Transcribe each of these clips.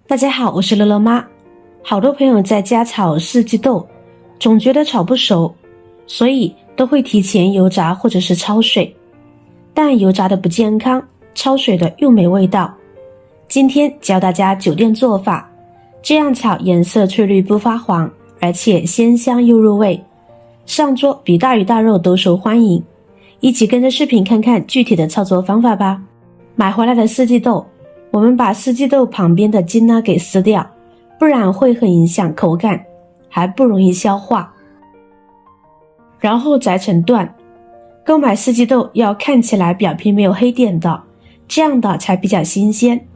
大家好，我是乐乐妈。好多朋友在家炒四季豆，总觉得炒不熟，所以都会提前油炸或者是焯水。但油炸的不健康，焯水的又没味道。今天教大家酒店做法，这样炒颜色翠绿不发黄，而且鲜香又入味，上桌比大鱼大肉都受欢迎。一起跟着视频看看具体的操作方法吧。买回来的四季豆，我们把四季豆旁边的茎给撕掉，不然会很影响口感，还不容易消化。然后摘成段。购买四季豆要看起来表皮没有黑点的，这样的才比较新鲜。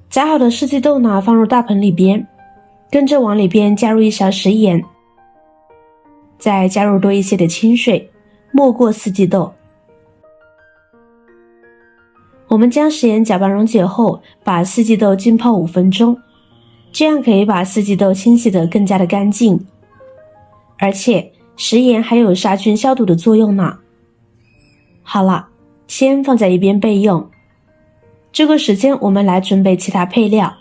摘好的四季豆放入大盆里边，跟着往里边加入1勺食盐，再加入多一些的清水，没过四季豆。我们将食盐搅拌溶解后，把四季豆浸泡5分钟，这样可以把四季豆清洗得更加的干净，而且食盐还有杀菌消毒的作用呢。好了，先放在一边备用。这个时间我们来准备其他配料。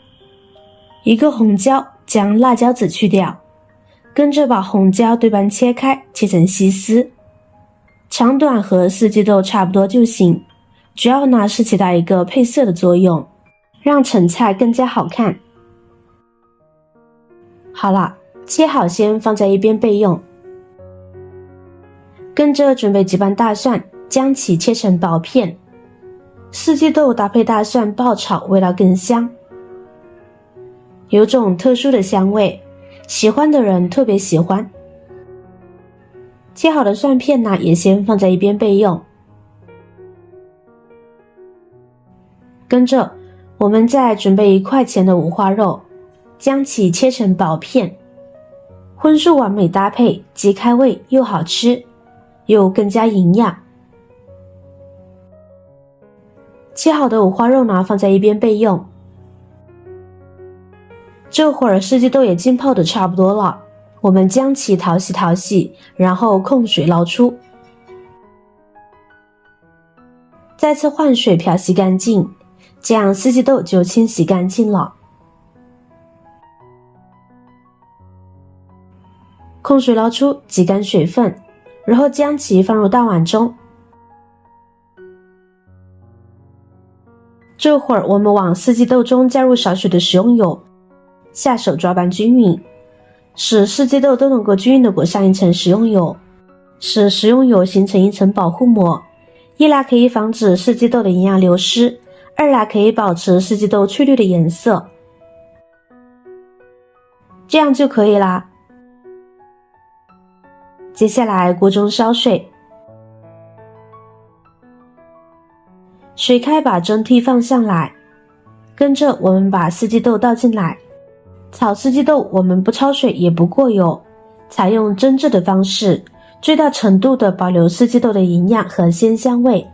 一个红椒，将辣椒籽去掉，跟着把红椒对半切开，切成细丝，长短和四季豆差不多就行，主要是起到一个配色的作用，让成菜更加好看。好了，切好先放在一边备用。跟着准备几瓣大蒜，将其切成薄片。四季豆搭配大蒜爆炒，味道更香，有种特殊的香味，喜欢的人特别喜欢。切好的蒜片也先放在一边备用。跟着我们再准备1块钱的五花肉，将其切成薄片，荤素完美搭配，既开胃又好吃，又更加营养。切好的五花肉放在一边备用。这会儿四季豆也浸泡的差不多了，我们将其淘洗，然后控水捞出，再次换水漂洗干净，这样四季豆就清洗干净了。控水捞出，挤干水分，然后将其放入大碗中。这会儿我们往四季豆中加入少许的食用油，下手抓拌均匀，使四季豆都能够均匀地裹上一层食用油，使食用油形成一层保护膜，一来可以防止四季豆的营养流失，二来可以保持四季豆翠绿的颜色。这样就可以啦。接下来锅中烧水，水开把蒸屉放上来，跟着我们把四季豆倒进来。炒四季豆我们不焯水也不过油，采用蒸制的方式，最大程度的保留四季豆的营养和鲜香味。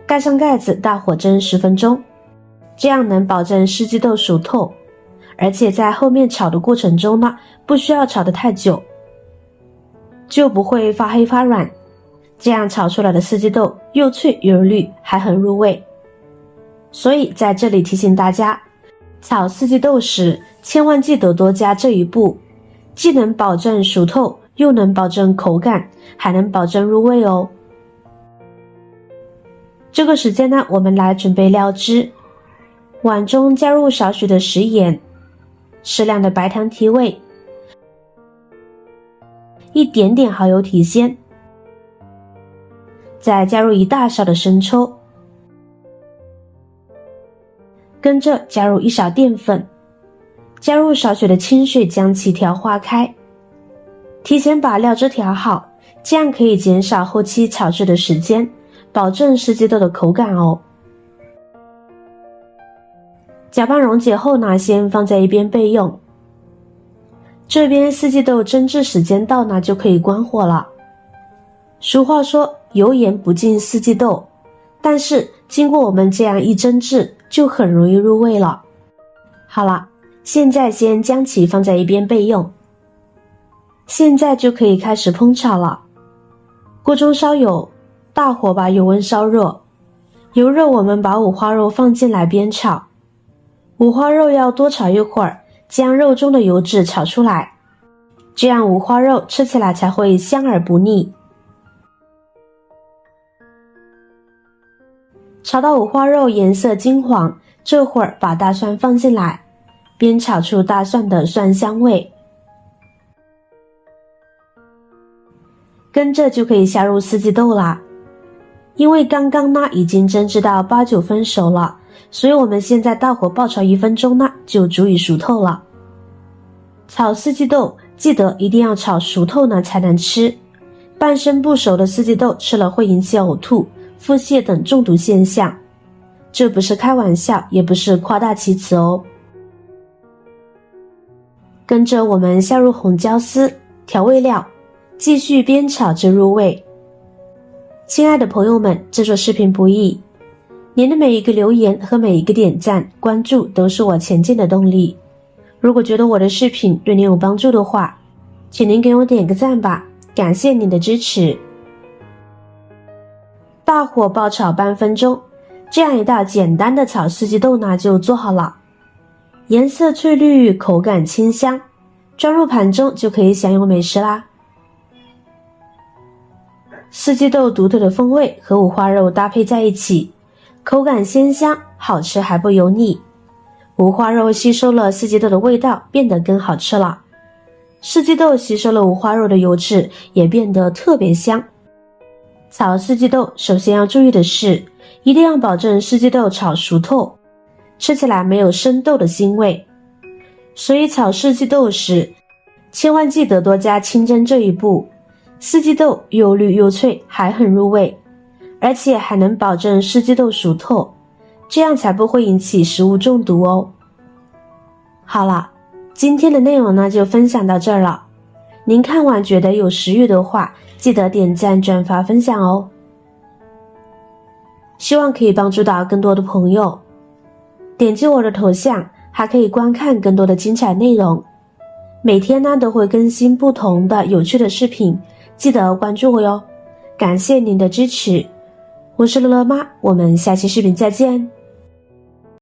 盖上盖子，大火蒸10分钟，这样能保证四季豆熟透，而且在后面炒的过程中不需要炒得太久，就不会发黑发软，这样炒出来的四季豆又脆又绿，还很入味。所以在这里提醒大家，炒四季豆时千万记得多加这一步，既能保证熟透，又能保证口感，还能保证入味哦。这个时间我们来准备料汁。碗中加入少许的食盐，适量的白糖提味，一点点蚝油提鲜，再加入1大勺的生抽，跟着加入1勺淀粉，加入少许的清水将其调化开，提前把料汁调好，这样可以减少后期炒制的时间，保证四季豆的口感哦。搅拌溶解后先放在一边备用。这边四季豆蒸制时间到就可以关火了。俗话说油盐不进四季豆，但是经过我们这样一蒸制，就很容易入味了。好了，现在先将其放在一边备用。现在就可以开始烹炒了。锅中烧油，大火把油温烧热，油热我们把五花肉放进来煸炒，五花肉要多炒一会儿，将肉中的油脂炒出来，这样五花肉吃起来才会香而不腻。炒到五花肉颜色金黄，这会儿把大蒜放进来，煸炒出大蒜的蒜香味。跟着就可以下入四季豆啦。因为刚刚呢已经蒸制到8、9分熟了，所以我们现在大火爆炒1分钟呢就足以熟透了。炒四季豆记得一定要炒熟透呢才能吃，半生不熟的四季豆吃了会引起呕吐、腹泻等中毒现象，这不是开玩笑，也不是夸大其词哦。跟着我们下入红椒丝、调味料，继续煸炒至入味。亲爱的朋友们，制作视频不易，您的每一个留言和每一个点赞、关注都是我前进的动力。如果觉得我的视频对您有帮助的话，请您给我点个赞吧，感谢您的支持。大火爆炒半分钟，这样一道简单的炒四季豆呢就做好了，颜色翠绿，口感清香，装入盘中就可以享用美食啦。四季豆独特的风味和五花肉搭配在一起，口感鲜香，好吃还不油腻。五花肉吸收了四季豆的味道，变得更好吃了。四季豆吸收了五花肉的油脂，也变得特别香。炒四季豆首先要注意的是，一定要保证四季豆炒熟透，吃起来没有生豆的腥味。所以炒四季豆时，千万记得多加清蒸这一步。四季豆又绿又脆，还很入味，而且还能保证四季豆熟透，这样才不会引起食物中毒哦。好了，今天的内容呢就分享到这儿了。您看完觉得有食欲的话，记得点赞、转发、分享哦。希望可以帮助到更多的朋友。点击我的头像，还可以观看更多的精彩内容。每天呢都会更新不同的有趣的视频，记得关注我哟，感谢您的支持，我是乐乐妈，我们下期视频再见。